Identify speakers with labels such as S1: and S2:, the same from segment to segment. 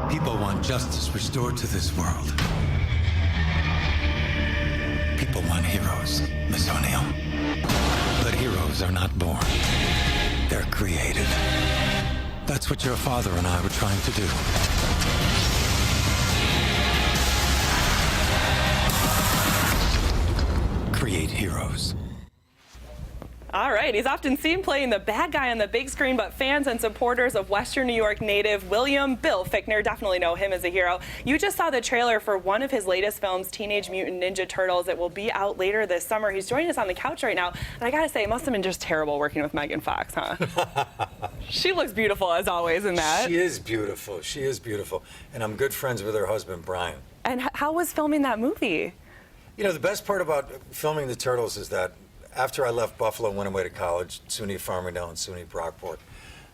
S1: People want justice restored to this world. People want heroes, Miss O'Neill. But heroes are not born. They're created. That's what your father and I were trying to do. Create heroes.
S2: All right, he's often seen playing the bad guy on the big screen, but fans and supporters of Western New York native Bill Fichtner definitely know him as a hero. You just saw the trailer for one of his latest films, Teenage Mutant Ninja Turtles. It will be out later this summer. He's joining us on the couch right now, and I gotta say, it must have been just terrible working with Megan Fox, huh? She looks beautiful as always in that.
S3: She is beautiful. She is beautiful, and I'm good friends with her husband, Brian.
S2: And how was filming that movie?
S3: You know, the best part about filming the Turtles is that after I left Buffalo and went away to college, SUNY Farmingdale and SUNY Brockport,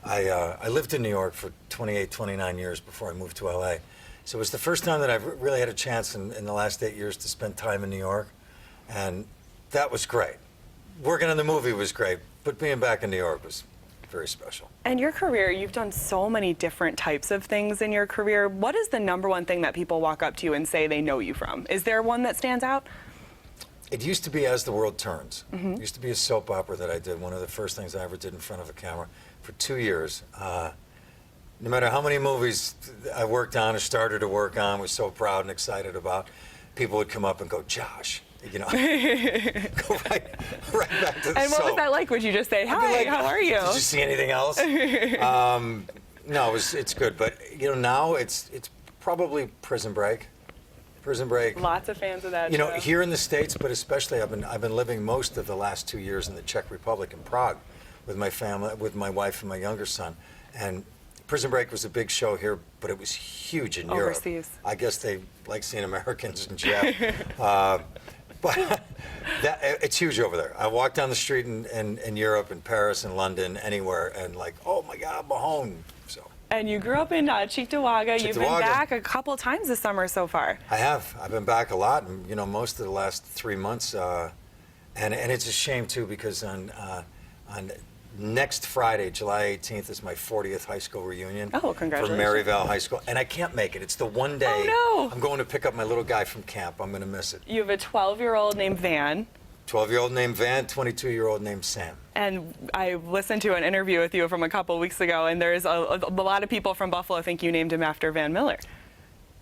S3: I lived in New York for 28, 29 years before I moved to LA. So it was the first time that I've really had a chance in the last 8 years to spend time in New York, and that was great. Working on the movie was great, but being back in New York was very special.
S2: And your career, you've done so many different types of things in your career. What is the number one thing that people walk up to you and say they know you from? Is there one that stands out?
S3: It used to be As the World Turns. It used to be a soap opera that I did, one of the first things I ever did in front of a camera for 2 years. No matter how many movies I worked on or started to work on, was so proud and excited about, people would come up and go, Josh, you know, go right back to the
S2: And what was
S3: soap.
S2: that like? Would you just say,
S3: I'd be
S2: hi,
S3: like,
S2: how are you?
S3: Did you see anything else? No, it's good, but you know, now it's probably Prison Break. Prison Break.
S2: Lots of fans of that
S3: You know,
S2: show.
S3: here in the States, but especially I've been living most of the last 2 years in the Czech Republic in Prague with my family, with my wife and my younger son. And Prison Break was a big show here, but it was huge in Europe.
S2: Overseas.
S3: I guess they like seeing Americans in jail. But it's huge over there. I walk down the street in Europe, in Paris, in London, anywhere, and like, oh my God, Mahone. So.
S2: And you grew up in Cheektowaga. You've been back a couple times this summer so far.
S3: I have. I've been back a lot, and you know, most of the last 3 months. And it's a shame too, because on next Friday, July 18th, is my 40th high school reunion.
S2: Oh, congratulations.
S3: For Maryvale High School, and I can't make it. It's the one day.
S2: Oh, no.
S3: I'm going to pick up my little guy from camp. I'm going to miss it.
S2: You have a 12-year-old named Van.
S3: 12-year-old named Van, 22-year-old named Sam.
S2: And I listened to an interview with you from a couple weeks ago, and there's a lot of people from Buffalo think you named him after Van Miller.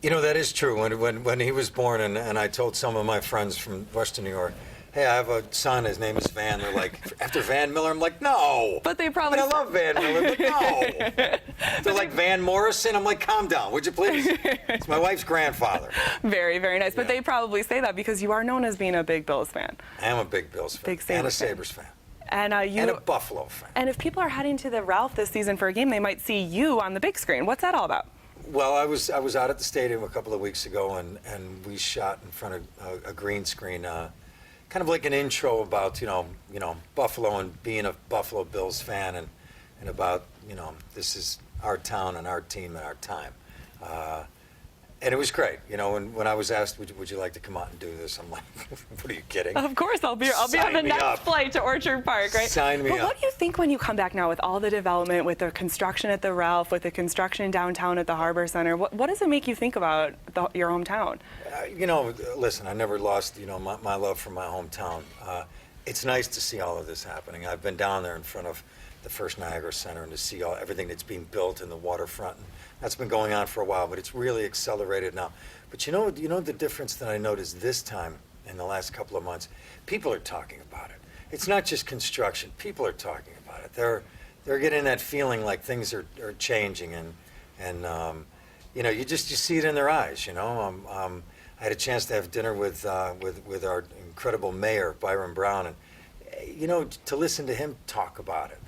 S3: You know, that is true. When he was born, and I told some of my friends from Western New York, hey, I have a son, his name is Van. They're like, after Van Miller? I'm like, no.
S2: But they probably...
S3: I love Van Miller, but no. They're like, Van Morrison? I'm like, calm down, would you please? It's my wife's grandfather.
S2: Very, very nice. But
S3: Yeah.
S2: they probably say that because you are known as being a big Bills fan.
S3: I am a big Bills fan.
S2: Big Sabres
S3: and a
S2: fan.
S3: Sabres fan.
S2: And
S3: And a Buffalo fan.
S2: And if people are heading to the Ralph this season for a game, they might see you on the big screen. What's that all about?
S3: Well, I was out at the stadium a couple of weeks ago, and we shot in front of a green screen, kind of like an intro about you know Buffalo and being a Buffalo Bills fan, and about this is our town and our team and our time. And it was great, you know. When I was asked, would you like to come out and do this? I'm like, what are you kidding?
S2: Of course, I'll be on
S3: Sign
S2: the
S3: me
S2: next
S3: up.
S2: flight to Orchard Park, right?
S3: Sign me
S2: but
S3: up.
S2: what do you think when you come back now with all the development, with the construction at the Ralph, with the construction downtown at the Harbor Center? What does it make you think about your hometown?
S3: You know, listen, I never lost my love for my hometown. It's nice to see all of this happening. I've been down there in front of the First Niagara Center and to see everything that's being built in the waterfront. And that's been going on for a while, but it's really accelerated now. But you know the difference that I noticed this time in the last couple of months? People are talking about it. It's not just construction. People are talking about it. They're getting that feeling like things are changing, and you know, you see it in their eyes. You know, I had a chance to have dinner with our incredible mayor Byron Brown, and you know, to listen to him talk about it.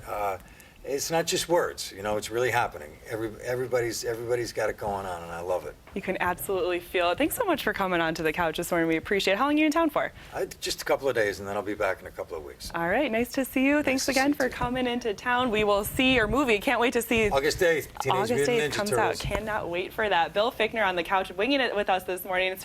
S3: It's not just words, you know, it's really happening. Everybody's got it going on, and I love it.
S2: You can absolutely feel it. Thanks so much for coming on to the couch this morning. We appreciate it. How long are you in town for?
S3: Just a couple of days, and then I'll be back in a couple of weeks.
S2: All right, nice to see you. Thanks again for coming into town. We will see your movie. Can't wait to see.
S3: August 8th, Teenage
S2: August
S3: Mutant
S2: 8th
S3: Ninja
S2: comes
S3: Turtles.
S2: out. Cannot wait for that. Bill Fichtner on the couch winging it with us this morning. It's time